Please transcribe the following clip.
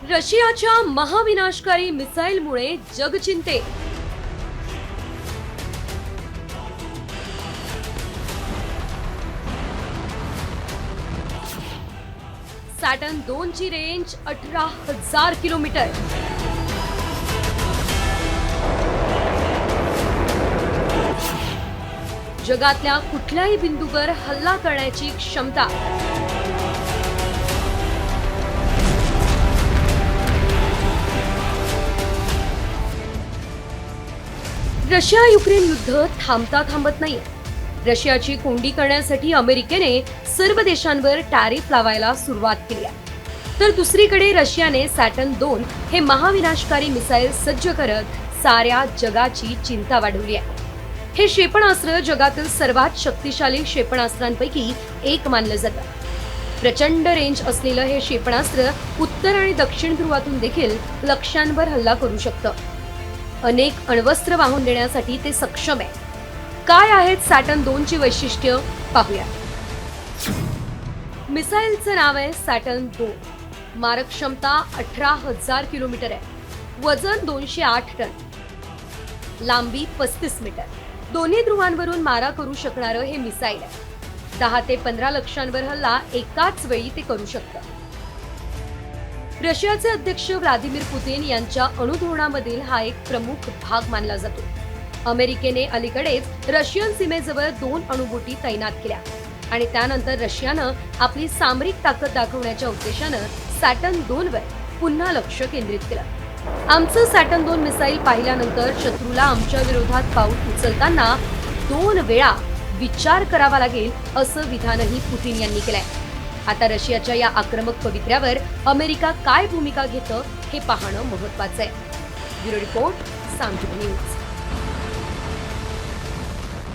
रशियाच्या महाविनाशकारी मिसाईलमुळे जग चिंतेत. सॅटर्न 2 ची रेंज 18,000 किलोमीटर. जगातल्या कुठल्याही बिंदूवर हल्ला करण्याची क्षमता. रशिया युक्रेन युद्ध थांबता थांबत नाही. रशियाची कोंडी करण्यासाठी अमेरिकेने सर्व देशांवर टॅरिफ लावायला सुरुवात केली आहे. तर दुसरीकडे रशियाने सॅटर्न 2 हे महाविनाशकारी मिसाईल सज्ज करत साऱ्या जगाची चिंता वाढवली आहे. हे क्षेपणास्त्र जगातील सर्वात शक्तिशाली क्षेपणास्त्रांपैकी एक मानलं जातं. प्रचंड रेंज असलेलं हे क्षेपणास्त्र उत्तर आणि दक्षिण ध्रुवातून देखील लक्ष्यांवर हल्ला करू शकतं. अनेक अण्वस्त्र वाहून देण्यासाठी ते सक्षम आहे. काय आहेत सॅटर्न 2 ची वैशिष्ट्य पाहूया. मिसाईलचं नाव आहे सॅटर्न 2. मारक क्षमता 18,000 किलोमीटर आहे. वजन 208 टन. लांबी 35 मीटर. दोन्ही ध्रुवांवरून मारा करू शकणारं हे मिसाईल आहे. 10 ते 15 लक्ष्यांवर हल्ला एकाच वेळी ते करू शकतं. रशियाचे अध्यक्ष व्लादिमीर पुतीन यांच्या अणुधोरणामधील हा एक प्रमुख भाग मानला जातो. अमेरिकेने अलीकडेच रशियन सीमेजवळ 2 अणुबोटी तैनात केल्या आणि त्यानंतर रशियानं आपली सामरिक ताकद दाखवण्याच्या उद्देशानं सॅटर्न 2 वर पुन्हा लक्ष केंद्रित केलं. आमचं सॅटर्न 2 मिसाईल पाहिल्यानंतर शत्रूला आमच्या विरोधात पाऊल उचलताना 2 वेळा विचार करावा लागेल असं विधानही पुतीन यांनी केलंय. आता रशियाच्या या आक्रमक पवित्र्यावर अमेरिका काय भूमिका घेतं हे पाहणं महत्त्वाचं आहे. Bureau report, Sangli news.